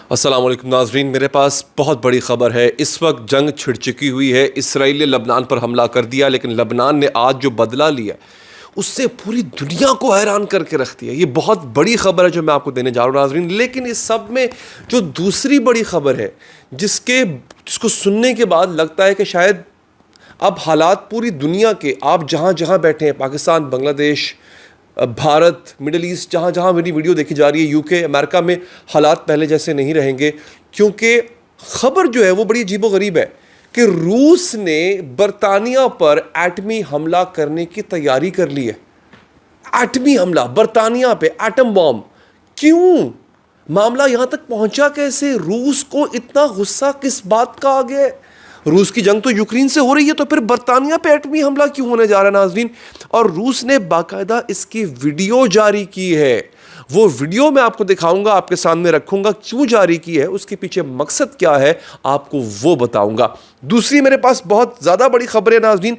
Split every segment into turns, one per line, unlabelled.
अस्सलाम वालेकुम नाज़रीन, मेरे पास बहुत बड़ी ख़बर है। इस वक्त जंग छिड़ चुकी हुई है। इसराइल ने लबनान पर हमला कर दिया, लेकिन लबनान ने आज जो बदला लिया उससे पूरी दुनिया को हैरान करके रख दिया। ये बहुत बड़ी ख़बर है जो मैं आपको देने जा रहा हूँ नाज़रीन। लेकिन इस सब में जो दूसरी बड़ी ख़बर है जिसको सुनने के बाद लगता है कि शायद अब हालात पूरी दुनिया के, आप जहाँ जहाँ बैठे हैं, पाकिस्तान, बांग्लादेश, भारत, मिडल ईस्ट, जहाँ जहाँ मेरी वीडियो देखी जा रही है, यूके, अमेरिका में हालात पहले जैसे नहीं रहेंगे। क्योंकि ख़बर जो है वो बड़ी अजीबोगरीब है कि रूस ने बरतानिया पर एटमी हमला करने की तैयारी कर ली है। एटमी हमला बरतानिया पे, एटम बॉम्ब। क्यों? मामला यहाँ तक पहुँचा कैसे? रूस को इतना गुस्सा किस बात का आ गया है? रूस की जंग तो यूक्रेन से हो रही है, तो फिर बरतानिया पे एटमी हमला क्यों होने जा रहा है नाज़रीन? और रूस ने बाकायदा इसकी वीडियो जारी की है। वो वीडियो मैं आपको दिखाऊंगा, आपके सामने रखूंगा। क्यों जारी की है, उसके पीछे मकसद क्या है, आपको वो बताऊंगा। दूसरी मेरे पास बहुत ज़्यादा बड़ी खबर है नाज़रीन।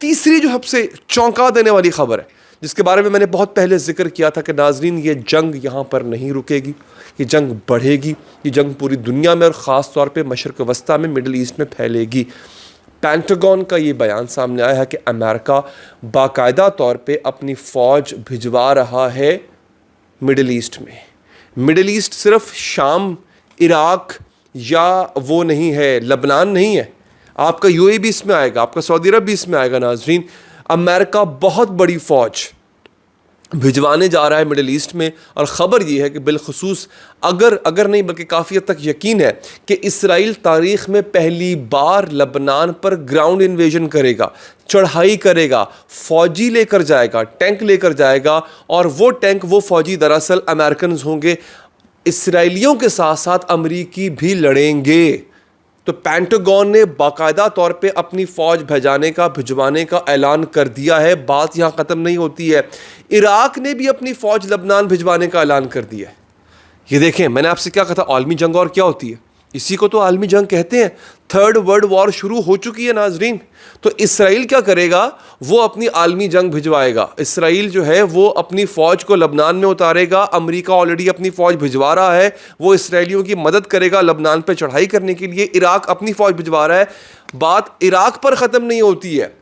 तीसरी जो सबसे चौंका देने वाली खबर है, जिसके बारे में मैंने बहुत पहले जिक्र किया था कि नाज़रीन ये जंग यहाँ पर नहीं रुकेगी, ये जंग बढ़ेगी, ये जंग पूरी दुनिया में और ख़ास तौर पे मशरक़ वस्ता में, मिडल ईस्ट में फैलेगी। पेंटागन का ये बयान सामने आया है कि अमेरिका बाकायदा तौर पे अपनी फ़ौज भिजवा रहा है मिडल ईस्ट में। मिडल ईस्ट सिर्फ शाम, इराक़ या वो नहीं है, लबनान नहीं है। आपका यूएई भी इसमें आएगा, आपका सऊदी अरब भी इसमें आएगा नाज़रीन। अमेरिका बहुत बड़ी फ़ौज भिजवाने जा रहा है मिडल ईस्ट में। और ख़बर ये है कि बिलखुसूस अगर नहीं बल्कि काफ़ी हद तक यकीन है कि इसराइल तारीख़ में पहली बार लबनान पर ग्राउंड इन्वेजन करेगा, चढ़ाई करेगा, फ़ौजी लेकर जाएगा, टैंक लेकर जाएगा। और वो टैंक, वो फ़ौजी दरअसल अमेरिकन होंगे। इसराइलियों के साथ साथ अमरीकी भी लड़ेंगे। तो पेंटागन ने बाकायदा तौर पे अपनी फ़ौज भिजवाने का ऐलान कर दिया है। बात यहाँ ख़त्म नहीं होती है। इराक़ ने भी अपनी फ़ौज लबनान भिजवाने का ऐलान कर दिया है। ये देखें, मैंने आपसे क्या कहा था, आलमी जंग और क्या होती है? इसी को तो आलमी जंग कहते हैं। थर्ड वर्ल्ड वॉर शुरू हो चुकी है नाज़रीन। तो इसराइल क्या करेगा? वो अपनी आलमी जंग भिजवाएगा। इसराइल जो है वो अपनी फ़ौज को लबनान में उतारेगा। अमेरिका ऑलरेडी अपनी फ़ौज भिजवा रहा है, वो इसराइलियों की मदद करेगा लबनान पे चढ़ाई करने के लिए। इराक़ अपनी फ़ौज भिजवा रहा है। बात इराक़ पर ख़त्म नहीं होती है।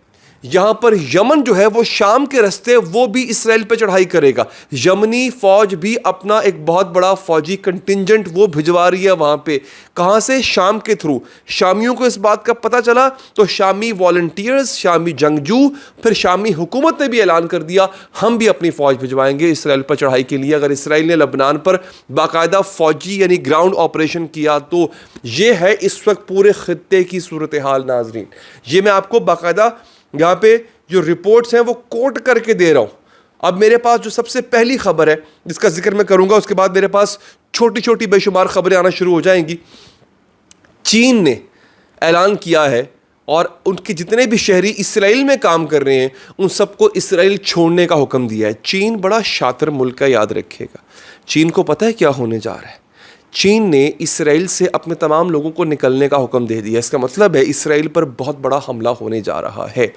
यहाँ पर यमन जो है वो शाम के रास्ते, वो भी इसराइल पे चढ़ाई करेगा। यमनी फ़ौज भी अपना एक बहुत बड़ा फ़ौजी कंटिंजेंट वो भिजवा रही है वहाँ पे। कहाँ से? शाम के थ्रू। शामियों को इस बात का पता चला तो शामी वॉलंटियर्स, शामी जंगजू, फिर शामी हुकूमत ने भी ऐलान कर दिया हम भी अपनी फ़ौज भिजवाएंगे इसराइल पर चढ़ाई के लिए। अगर इसराइल ने लबनान पर बाकायदा फ़ौजी यानी ग्राउंड ऑपरेशन किया तो ये है इस वक्त पूरे खित्ते की सूरत हाल नाज़रीन। ये मैं आपको बाकायदा यहाँ पे जो रिपोर्ट्स हैं वो कोट करके दे रहा हूँ। अब मेरे पास जो सबसे पहली खबर है जिसका जिक्र मैं करूँगा, उसके बाद मेरे पास छोटी छोटी बेशुमार खबरें आना शुरू हो जाएंगी। चीन ने ऐलान किया है और उनके जितने भी शहरी इसराइल में काम कर रहे हैं उन सबको इसराइल छोड़ने का हुक्म दिया है। चीन बड़ा शातिर मुल्क है, याद रखिएगा। चीन को पता है क्या होने जा रहा है। चीन ने इसराइल से अपने तमाम लोगों को निकलने का हुक्म दे दिया। इसका मतलब है इसराइल पर बहुत बड़ा हमला होने जा रहा है।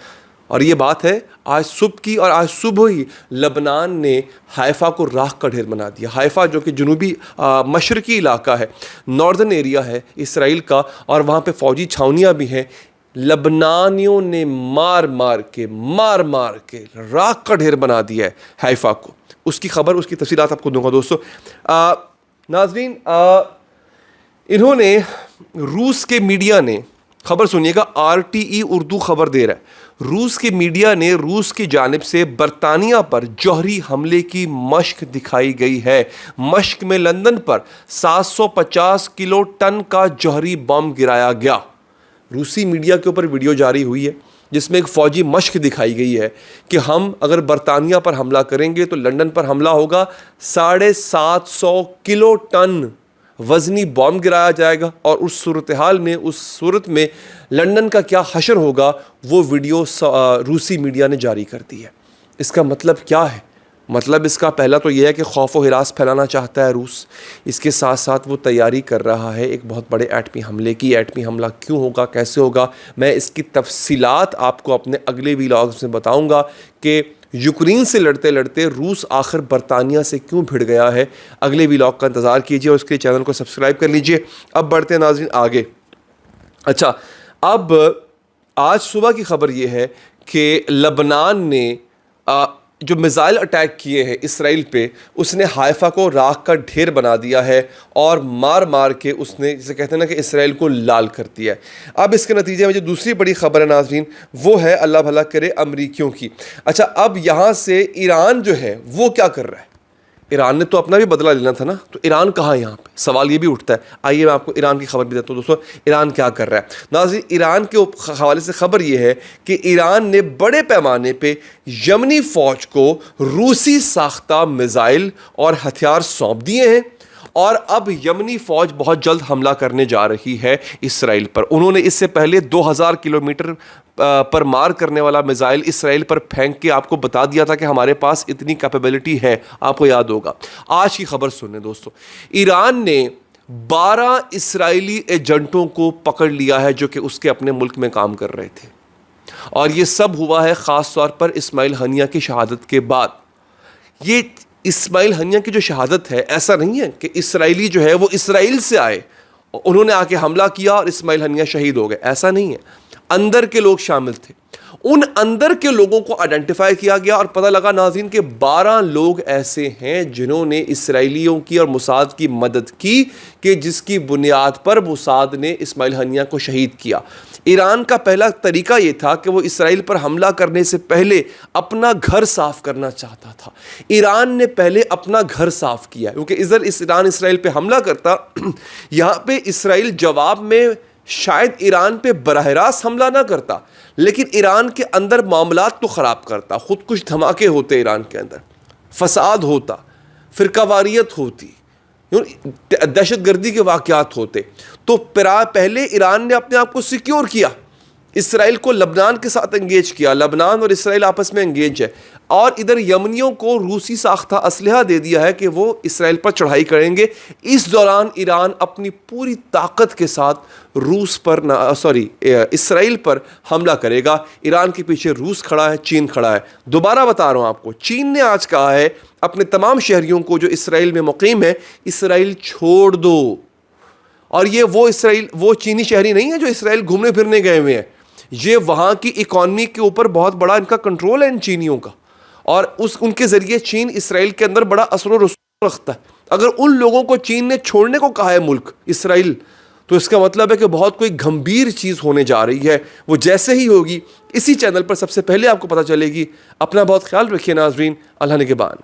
और ये बात है आज सुबह की, और आज सुबह ही लबनान ने हाइफा को राख का ढेर बना दिया। हाइफा जो कि जुनूबी मशरकी इलाका है, नॉर्दर्न एरिया है इसराइल का, और वहाँ पे फ़ौजी छावनियाँ भी हैं। लबनानियों ने मार मार के राख का ढेर बना दिया है हाइफा को। उसकी खबर, उसकी तफसीलात आपको दूंगा दोस्तों। नाज़रीन, इन्होंने, रूस के मीडिया ने, खबर सुनिएगा, RTE उर्दू खबर दे रहा है। रूस के मीडिया ने रूस की जानिब से बरतानिया पर जौहरी हमले की मश्क दिखाई गई है। मश्क में लंदन पर 750 किलो टन का जौहरी बम गिराया गया। रूसी मीडिया के ऊपर वीडियो जारी हुई है जिसमें एक फ़ौजी मश्क दिखाई गई है कि हम अगर बरतानिया पर हमला करेंगे तो लंदन पर हमला होगा। 750 किलो टन वज़नी बॉम्ब गिराया जाएगा। और उस सूरत हाल में, उस सूरत में लंदन का क्या हशर होगा, वो वीडियो रूसी मीडिया ने जारी कर दी है। इसका मतलब क्या है? मतलब इसका पहला तो यह है कि खौफ व हिरास फैलाना चाहता है रूस। इसके साथ साथ वो तैयारी कर रहा है एक बहुत बड़े एटमी हमले की। एटमी हमला क्यों होगा, कैसे होगा, मैं इसकी तफसीलात आपको अपने अगले व्लॉग्स में बताऊंगा कि यूक्रेन से लड़ते लड़ते रूस आखिर बरतानिया से क्यों भिड़ गया है? अगले व्लॉग का इंतज़ार कीजिए और उसके लिए चैनल को सब्सक्राइब कर लीजिए। अब बढ़ते हैं नाज़रीन आगे। अच्छा, अब आज सुबह की खबर ये है कि लबनान ने जो मिसाइल अटैक किए हैं इसराइल पे, उसने हाइफा को राख का ढेर बना दिया है और मार मार के उसने, जिसे कहते हैं ना, कि इसराइल को लाल कर दिया है। अब इसके नतीजे में जो दूसरी बड़ी खबर है नाज़रीन, वो है, अल्लाह भला करे, अमरीकियों की। अच्छा, अब यहाँ से ईरान जो है वो क्या कर रहा है? ईरान ने तो अपना भी बदला लेना था ना, तो ईरान कहाँ है यहाँ पे? सवाल ये भी उठता है। आइए मैं आपको ईरान की खबर भी देता हूँ दोस्तों, ईरान क्या कर रहा है। नाज़रीन, ईरान के हवाले से खबर ये है कि ईरान ने बड़े पैमाने पे यमनी फ़ौज को रूसी साख्ता मिसाइल और हथियार सौंप दिए हैं और अब यमनी फ़ौज बहुत जल्द हमला करने जा रही है इसराइल पर। उन्होंने इससे पहले 2000 किलोमीटर पर मार करने वाला मिसाइल इसराइल पर फेंक के आपको बता दिया था कि हमारे पास इतनी कैपेबिलिटी है, आपको याद होगा। आज की खबर सुनने दोस्तों, ईरान ने 12 इसराइली एजेंटों को पकड़ लिया है जो कि उसके अपने मुल्क में काम कर रहे थे, और ये सब हुआ है ख़ास तौर पर इस्माइल हनिया की शहादत के बाद। ये इस्माइल हनिया की जो शहादत है, ऐसा नहीं है कि इसराइली जो है वो इसराइल से आए, उन्होंने आके हमला किया और इस्माइल हनिया शहीद हो गए, ऐसा नहीं है। अंदर के लोग शामिल थे। उन अंदर के लोगों को आइडेंटिफाई किया गया और पता लगा नाज़रीन के 12 लोग ऐसे हैं जिन्होंने इसराइलियों की और मुसाद की मदद की, कि जिसकी बुनियाद पर मुसाद ने इस्माइल हनिया को शहीद किया। ईरान का पहला तरीका ये था कि वो इसराइल पर हमला करने से पहले अपना घर साफ करना चाहता था। ईरान ने पहले अपना घर साफ किया, क्योंकि इधर ईरान इसराइल पे हमला करता, यहाँ पे इसराइल जवाब में शायद ईरान पे बराह रास्त हमला ना करता, लेकिन ईरान के अंदर मामलात तो ख़राब करता। खुद कुछ धमाके होते ईरान के अंदर, फसाद होता, फ़िरकावारियत होती, दहशतगर्दी के वाक़यात होते। तो पहले ईरान ने अपने आप को सिक्योर किया, इसराइल को लबनान के साथ एंगेज किया, लबनान और इसराइल आपस में एंगेज है, और इधर यमनियों को रूसी साख्ता असलहा दे दिया है कि वो इसराइल पर चढ़ाई करेंगे। इस दौरान ईरान अपनी पूरी ताकत के साथ इसराइल पर हमला करेगा। ईरान के पीछे रूस खड़ा है, चीन खड़ा है। दोबारा बता रहा हूँ आपको, चीन ने आज कहा है अपने तमाम शहरियों को जो इसराइल में मुकीम है, इसराइल छोड़ दो। और ये वो चीनी शहरी नहीं है जो इसराइल घूमने फिरने गए हुए हैं, ये वहाँ की इकॉनमी के ऊपर बहुत बड़ा इनका कंट्रोल है इन चीनियों का, और उनके ज़रिए चीन इसराइल के अंदर बड़ा असर और रसूख रखता है। अगर उन लोगों को चीन ने छोड़ने को कहा है मुल्क इसराइल, तो इसका मतलब है कि बहुत कोई गंभीर चीज़ होने जा रही है। वो जैसे ही होगी इसी चैनल पर सबसे पहले आपको पता चलेगी। अपना बहुत ख्याल रखिए नाजरीन, अल्लाह निगहबान।